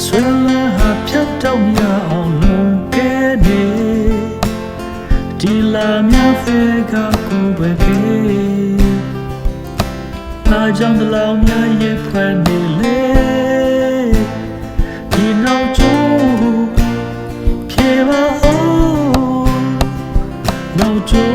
ဆွေလာဟာဖြတ်တော့ရအောင်လုံးခဲ့နေဒီလာမြဖဲကကိုပဲခေအားကြောင့်တလောင်များရဲ့ဖွယ်နေလေဒီနောက်ကျိုးဖြေပါဦးနောက်ကျိုး